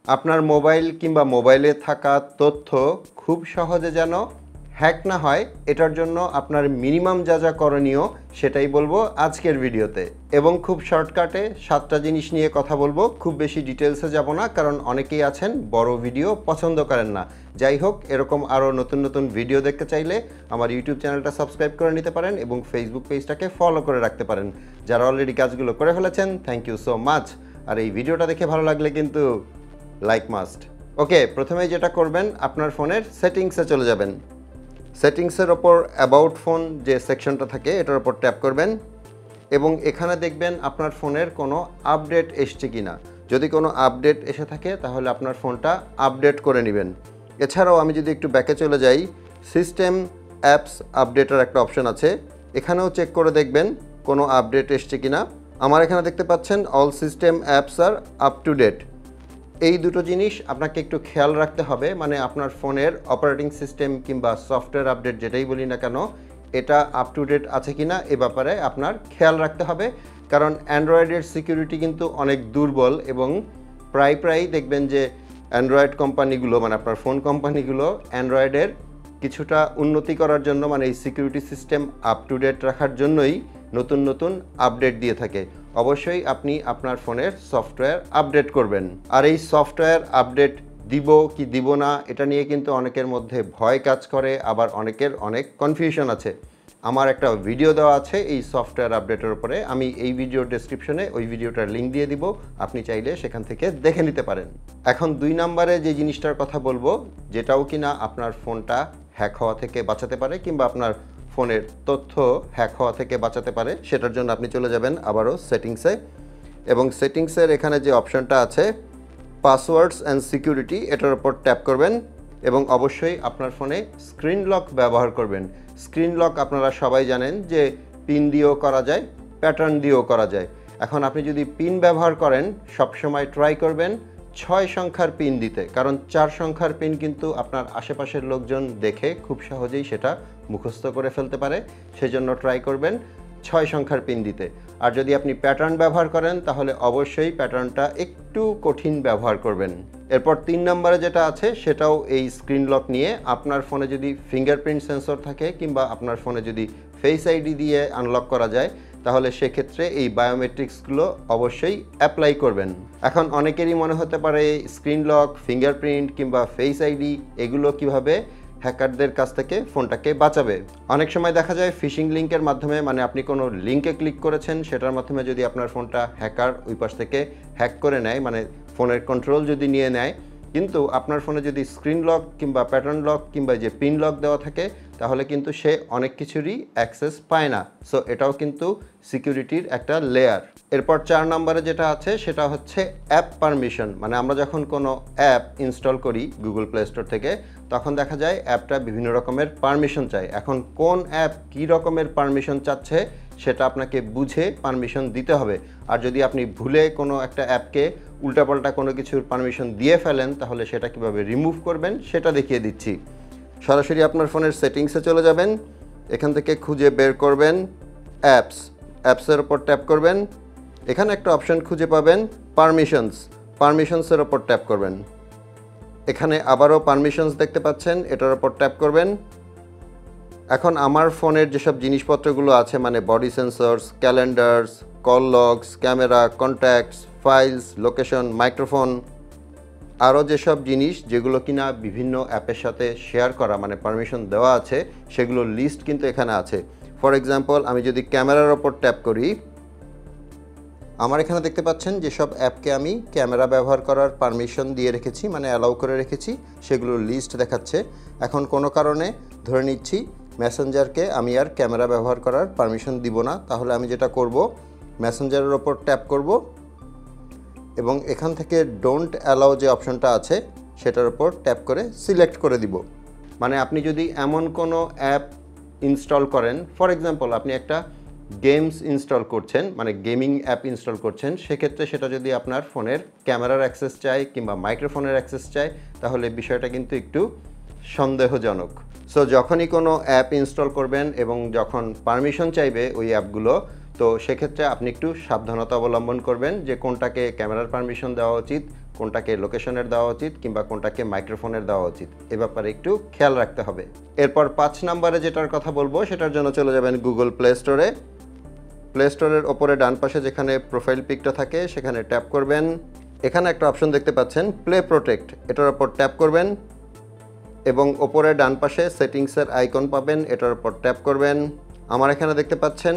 আপনার মোবাইল কিংবা মোবাইলে থাকা তথ্য খুব সহজে যেন হ্যাক না হয়, এটার জন্য আপনার মিনিমাম যা যা করণীয় সেটাই বলবো আজকের ভিডিওতে। এবং খুব শর্টকাটে 7টা জিনিস নিয়ে কথা বলবো, খুব বেশি ডিটেলসে যাব না, কারণ অনেকেই আছেন বড় ভিডিও পছন্দ করেন না। যাই হোক, এরকম আরও নতুন নতুন ভিডিও দেখতে চাইলে আমার ইউটিউব চ্যানেলটা সাবস্ক্রাইব করে নিতে পারেন এবং ফেসবুক পেজটাকে ফলো করে রাখতে পারেন। যারা অলরেডি কাজগুলো করে ফেলেছেন, থ্যাংক ইউ সো মাচ। আর এই ভিডিওটা দেখে ভালো লাগলে কিন্তু লাইক মাস্ট। ওকে, প্রথমে যেটা করবেন, আপনার ফোনের সেটিংসে চলে যাবেন। সেটিংসের ওপর অ্যাবাউট ফোন যে সেকশনটা থাকে এটার ওপর ট্যাপ করবেন এবং এখানে দেখবেন আপনার ফোনের কোনো আপডেট এসছে কিনা। যদি কোনো আপডেট এসে থাকে তাহলে আপনার ফোনটা আপডেট করে নেবেন। এছাড়াও আমি যদি একটু ব্যাকে চলে যাই, সিস্টেম অ্যাপস আপডেটের একটা অপশন আছে, এখানেও চেক করে দেখবেন কোনো আপডেট এসছে কিনা। আমার এখানে দেখতে পাচ্ছেন অল সিস্টেম অ্যাপস আর আপ টু ডেট। এই দুটো জিনিস আপনাকে একটু খেয়াল রাখতে হবে, মানে আপনার ফোনের অপারেটিং সিস্টেম কিংবা সফটওয়্যার আপডেট যেটাই বলি না কেন, এটা আপ টু ডেট আছে কিনা এ ব্যাপারে আপনার খেয়াল রাখতে হবে। কারণ অ্যান্ড্রয়েডের সিকিউরিটি কিন্তু অনেক দুর্বল এবং প্রায় দেখবেন যে অ্যান্ড্রয়েড কোম্পানিগুলো, মানে আপনার ফোন কোম্পানিগুলো অ্যান্ড্রয়েডের কিছুটা উন্নতি করার জন্য, মানে এই security system up to date রাখার জন্যই নতুন নতুন আপডেট দিয়ে থাকে। অবশ্যই আপনি আপনার ফোনের সফটওয়্যার আপডেট করবেন। আর এই সফটওয়্যার আপডেট দিব কি দিব না এটা নিয়ে কিন্তু অনেকের মধ্যে ভয় কাজ করে, আবার অনেকের অনেক কনফিউশন আছে। আমার একটা ভিডিও দেওয়া আছে এই সফটওয়্যার আপডেটের উপরে, আমি এই ভিডিওর ডেসক্রিপশনে ওই ভিডিওটার লিঙ্ক দিয়ে দিব, আপনি চাইলে সেখান থেকে দেখে নিতে পারেন। এখন 2 নম্বরে যে জিনিসটার কথা বলবো, যেটাও কিনা আপনার ফোনটা হ্যাক হওয়া থেকে বাঁচাতে পারে কিংবা আপনার ফোনের তথ্য হ্যাক হওয়া থেকে বাঁচাতে পারে, সেটার জন্য আপনি চলে যাবেন আবারও সেটিংসে এবং সেটিংসের এখানে যে অপশনটা আছে পাসওয়ার্ডস অ্যান্ড সিকিউরিটি, এটার উপর ট্যাপ করবেন এবং অবশ্যই আপনার ফোনে স্ক্রিন লক ব্যবহার করবেন। স্ক্রিন লক আপনারা সবাই জানেন যে পিন দিয়েও করা যায়, প্যাটার্ন দিয়েও করা যায়। এখন আপনি যদি পিন ব্যবহার করেন, সবসময় ট্রাই করবেন 6 সংখ্যার পিন দিতে, কারণ 4 সংখ্যার পিন কিন্তু আপনার আশেপাশের লোকজন দেখে খুব সহজেই সেটা মুখস্থ করে ফেলতে পারে। সেজন্য ট্রাই করবেন 6 সংখ্যার পিন দিতে। আর যদি আপনি প্যাটার্ন ব্যবহার করেন তাহলে অবশ্যই প্যাটার্নটা একটু কঠিন ব্যবহার করবেন। এরপর 3 নম্বরে যেটা আছে সেটাও এই স্ক্রিন লক নিয়ে। আপনার ফোনে যদি ফিঙ্গারপ্রিন্ট সেন্সর থাকে কিংবা আপনার ফোনে যদি ফেস আইডি দিয়ে আনলক করা যায়, তাহলে সেক্ষেত্রে এই বায়োমেট্রিক্সগুলো অবশ্যই অ্যাপ্লাই করবেন। এখন অনেকেরই মনে হতে পারে স্ক্রিন লক, ফিঙ্গারপ্রিন্ট কিংবা ফেস আইডি এগুলো কিভাবে হ্যাকারদের কাছ থেকে ফোনটাকে বাঁচাবে। অনেক সময় দেখা যায় ফিশিং লিঙ্কের মাধ্যমে, মানে আপনি কোনো লিঙ্কে ক্লিক করেছেন সেটার মাধ্যমে যদি আপনার ফোনটা হ্যাকার ওই পাশ থেকে হ্যাক করে নেয়, মানে ফোনের কন্ট্রোল যদি নিয়ে নেয়, কিন্তু আপনার ফোনে যদি স্ক্রিন লক কিংবা প্যাটার্ন লক কিংবা যে পিন লক দেওয়া থাকে তাহলে কিন্তু সে অনেক কিছুরই অ্যাক্সেস পায় না। সো এটাও কিন্তু সিকিউরিটির একটা লেয়ার। এরপর 4 নম্বরে যেটা আছে সেটা হচ্ছে অ্যাপ পারমিশন, মানে আমরা যখন কোনো অ্যাপ ইনস্টল করি গুগল প্লে স্টোর থেকে, তখন দেখা যায় অ্যাপটা বিভিন্ন রকমের পারমিশন চায়। এখন কোন অ্যাপ কী রকমের পারমিশন চাচ্ছে সেটা আপনাকে বুঝে পারমিশন দিতে হবে। আর যদি আপনি ভুলে কোনো একটা অ্যাপকে উল্টাপাল্টা কোনো কিছুর পারমিশন দিয়ে ফেলেন তাহলে সেটা কিভাবে রিমুভ করবেন সেটা দেখিয়ে দিচ্ছি। সরাসরি আপনার ফোনের সেটিংসে চলে যাবেন, এখান থেকে খুঁজে বের করবেন অ্যাপস, অ্যাপসের ওপর ট্যাপ করবেন, এখানে একটা অপশন খুঁজে পাবেন পারমিশনসের ওপর ট্যাপ করবেন। এখানে আবারও পারমিশনস দেখতে পাচ্ছেন, এটার ওপর ট্যাপ করবেন। এখন আমার ফোনের যেসব জিনিসপত্রগুলো আছে, মানে body sensors, calendars, call logs, camera, contacts, files, location, microphone, আরও যেসব জিনিস যেগুলো কিনা বিভিন্ন অ্যাপের সাথে শেয়ার করা, মানে পারমিশন দেওয়া আছে, সেগুলোর লিস্ট কিন্তু এখানে আছে। ফর এক্সাম্পল, আমি যদি ক্যামেরার ওপর ট্যাপ করি, আমার এখানে দেখতে পাচ্ছেন যেসব অ্যাপকে আমি ক্যামেরা ব্যবহার করার পারমিশন দিয়ে রেখেছি, মানে অ্যালাউ করে রেখেছি, সেগুলোর লিস্ট দেখাচ্ছে। এখন কোনো কারণে ধরে নিচ্ছি মেসেঞ্জারকে আমি আর ক্যামেরা ব্যবহার করার পারমিশন দিব না, তাহলে আমি যেটা করব, মেসেঞ্জারের ওপর ট্যাপ করব এবং এখান থেকে ডোন্ট অ্যালাউ যে অপশনটা আছে সেটার উপর ট্যাপ করে সিলেক্ট করে দিব। মানে আপনি যদি এমন কোনো অ্যাপ ইনস্টল করেন, ফর এক্সাম্পল আপনি একটা গেমস ইনস্টল করছেন, মানে গেমিং অ্যাপ ইনস্টল করছেন, সেক্ষেত্রে সেটা যদি আপনার ফোনের ক্যামেরার অ্যাক্সেস চায় কিংবা মাইক্রোফোনের অ্যাক্সেস চায় তাহলে বিষয়টা কিন্তু একটু সন্দেহজনক। সো যখনই কোনো অ্যাপ ইনস্টল করবেন এবং যখন পারমিশন চাইবে ওই অ্যাপগুলো, তো সেক্ষেত্রে আপনি একটু সাবধানতা অবলম্বন করবেন যে কোনটাকে ক্যামেরার পারমিশন দেওয়া উচিত, কোনটাকে লোকেশনের দেওয়া উচিত কিংবা কোনটাকে মাইক্রোফোনের দেওয়া উচিত এ ব্যাপারে একটু খেয়াল রাখতে হবে। এরপর 5 নম্বরে যেটার কথা বলবো সেটার জন্য চলে যাবেন গুগল প্লে স্টোরে। প্লে স্টোরের ওপরে ডান পাশে যেখানে প্রোফাইল পিকটা থাকে সেখানে ট্যাপ করবেন। এখানে একটা অপশন দেখতে পাচ্ছেন প্লে প্রোটেক্ট, এটার উপর ট্যাপ করবেন এবং ওপরে ডান পাশে সেটিংসের আইকন পাবেন, এটার উপর ট্যাপ করবেন। আমার এখানে দেখতে পাচ্ছেন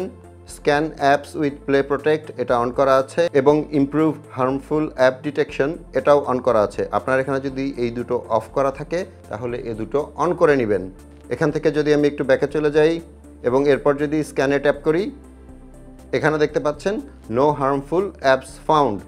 scan apps with play protect, এটা অন করা আছে এবং ইমপ্রুভ হার্মফুল অ্যাপ ডিটেকশন এটাও অন করা আছে। আপনার এখানে যদি এই দুটো অফ করা থাকে তাহলে এই দুটো অন করে নেবেন। এখান থেকে যদি আমি একটু ব্যাকে চলে যাই এবং এরপর যদি স্ক্যানে ট্যাপ করি, এখানে দেখতে পাচ্ছেন নো হার্মফুল অ্যাপস ফাউন্ড।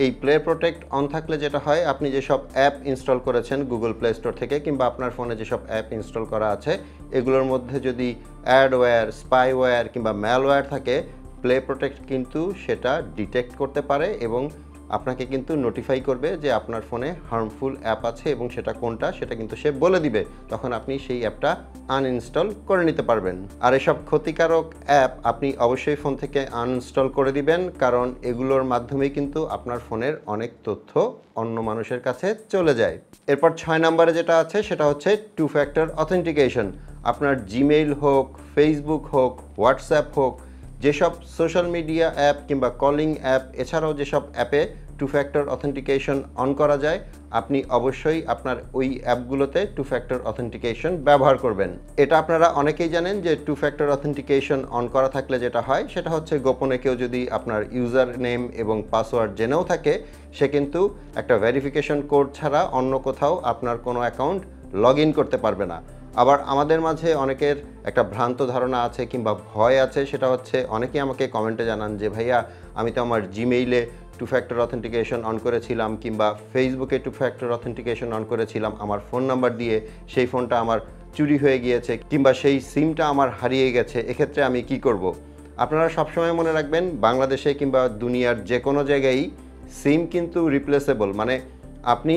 এই প্লে প্রোটেক্ট অন থাকলে যেটা হয়, আপনি যেসব অ্যাপ ইনস্টল করেছেন গুগল প্লে স্টোর থেকে কিংবা আপনার ফোনে যেসব অ্যাপ ইনস্টল করা আছে এগুলোর মধ্যে যদি অ্যাডওয়্যার, স্পাইওয়্যার কিংবা ম্যালওয়্যার থাকে, প্লে প্রোটেক্ট কিন্তু সেটা ডিটেক্ট করতে পারে এবং আপনাকে কিন্তু নোটিফাই করবে যে আপনার ফোনে হার্মফুল অ্যাপ আছে এবং সেটা কোনটা সেটা কিন্তু সে বলে দিবে। তখন আপনি সেই অ্যাপটা আনইনস্টল করে নিতে পারবেন। আর এসব ক্ষতিকারক অ্যাপ আপনি অবশ্যই ফোন থেকে আনইনস্টল করে দিবেন, কারণ এগুলোর মাধ্যমেই কিন্তু আপনার ফোনের অনেক তথ্য অন্য মানুষের কাছে চলে যায়। এরপর 6 নম্বরে যেটা আছে সেটা হচ্ছে 2 ফ্যাক্টর অথেন্টিকেশন। আপনার জিমেইল হোক, ফেসবুক হোক, হোয়াটসঅ্যাপ হোক, যেসব সোশ্যাল মিডিয়া অ্যাপ কিংবা কলিং অ্যাপ এছাড়াও যেসব অ্যাপে 2 ফ্যাক্টর অথেন্টিকেশন অন করা যায়, আপনি অবশ্যই আপনার ওই অ্যাপগুলোতে 2 ফ্যাক্টর অথেন্টিকেশন ব্যবহার করবেন। এটা আপনারা অনেকেই জানেন যে 2 ফ্যাক্টর অথেন্টিকেশন অন করা থাকলে যেটা হয় সেটা হচ্ছে গোপনে কেউ যদি আপনার ইউজার নেম এবং পাসওয়ার্ড জেনেও থাকে, সে কিন্তু একটা ভেরিফিকেশন কোড ছাড়া অন্য কোথাও আপনার কোনো অ্যাকাউন্ট লগ ইন করতে পারবে না। আবার আমাদের মাঝে অনেকের একটা ভ্রান্ত ধারণা আছে কিংবা ভয় আছে, সেটা হচ্ছে অনেকেই আমাকে কমেন্টে জানান যে ভাইয়া আমি তো আমার জিমেইলে 2 ফ্যাক্টর অথেন্টিকেশন অন করেছিলাম কিংবা ফেসবুকে 2 ফ্যাক্টর অথেন্টিকেশন অন করেছিলাম, আমার ফোন নাম্বার দিয়ে সেই ফোনটা আমার চুরি হয়ে গিয়েছে কিংবা সেই সিমটা আমার হারিয়ে গেছে, এক্ষেত্রে আমি কি করব? আপনারা সবসময় মনে রাখবেন, বাংলাদেশে কিংবা দুনিয়ার যে কোনো জায়গায় সিম কিন্তু রিপ্লেসেবল। মানে আপনি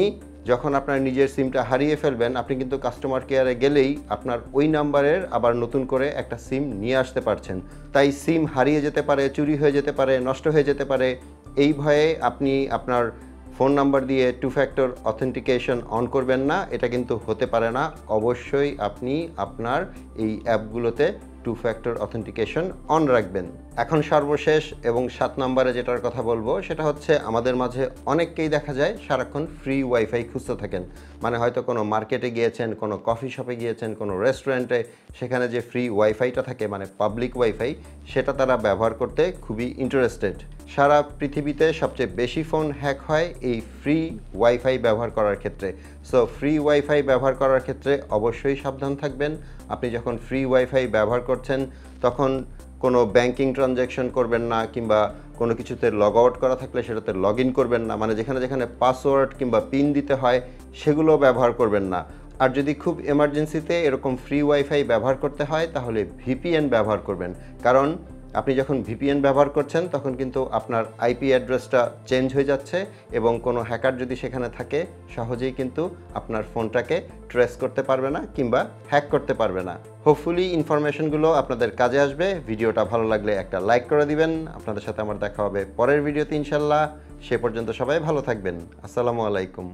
যখন আপনার নিজের সিমটা হারিয়ে ফেলবেন, আপনি কিন্তু কাস্টমার কেয়ারে গেলেই আপনার ওই নাম্বারের আবার নতুন করে একটা সিম নিয়ে আসতে পারছেন। তাই সিম হারিয়ে যেতে পারে, চুরি হয়ে যেতে পারে, নষ্ট হয়ে যেতে পারে, এই ভয়ে আপনি আপনার ফোন নাম্বার দিয়ে 2 ফ্যাক্টর অথেন্টিকেশন অন করবেন না। এটা কিন্তু হতে পারে না। অবশ্যই আপনি আপনার এই অ্যাপগুলোতে 2 ফ্যাক্টর অথেন্টিকেশন অন রাখবেন। এখন সর্বশেষ এবং 7 নম্বরে যেটার কথা বলবো সেটা হচ্ছে, আমাদের মাঝে অনেককেই দেখা যায় সারাক্ষণ ফ্রি ওয়াইফাই খুঁজতে থাকেন। মানে হয়তো কোনো মার্কেটে গিয়েছেন, কোনো কফি শপে গিয়েছেন, কোনো রেস্টুরেন্টে, সেখানে যে ফ্রি ওয়াইফাইটা থাকে মানে পাবলিক ওয়াইফাই, সেটা তারা ব্যবহার করতে খুবই ইন্টারেস্টেড। সারা পৃথিবীতে সবচেয়ে বেশি ফোন হ্যাক হয় এই ফ্রি ওয়াইফাই ব্যবহার করার ক্ষেত্রে। সো ফ্রি ওয়াইফাই ব্যবহার করার ক্ষেত্রে অবশ্যই সাবধান থাকবেন। আপনি যখন ফ্রি ওয়াইফাই ব্যবহার করছেন তখন কোনো ব্যাংকিং ট্রানজ্যাকশন করবেন না কিংবা কোনো কিছুতে লগ আউট করা থাকলে সেটাতে লগ ইন করবেন না। মানে যেখানে যেখানে পাসওয়ার্ড কিংবা পিন দিতে হয় সেগুলো ব্যবহার করবেন না। আর যদি খুব এমার্জেন্সিতে এরকম ফ্রি ওয়াইফাই ব্যবহার করতে হয় তাহলে ভিপিএন ব্যবহার করবেন, কারণ আপনি যখন ভিপিএন ব্যবহার করছেন তখন কিন্তু আপনার আইপি অ্যাড্রেসটা চেঞ্জ হয়ে যাচ্ছে এবং কোনো হ্যাকার যদি সেখানে থাকে সহজেই কিন্তু আপনার ফোনটাকে ট্রেস করতে পারবে না কিংবা হ্যাক করতে পারবে না। হোপফুলি ইনফরমেশনগুলো আপনাদের কাজে আসবে। ভিডিওটা ভালো লাগলে একটা লাইক করে দিবেন। আপনাদের সাথে আমার দেখা হবে পরের ভিডিওতে ইনশাল্লাহ। সে পর্যন্ত সবাই ভালো থাকবেন। আসসালামু আলাইকুম।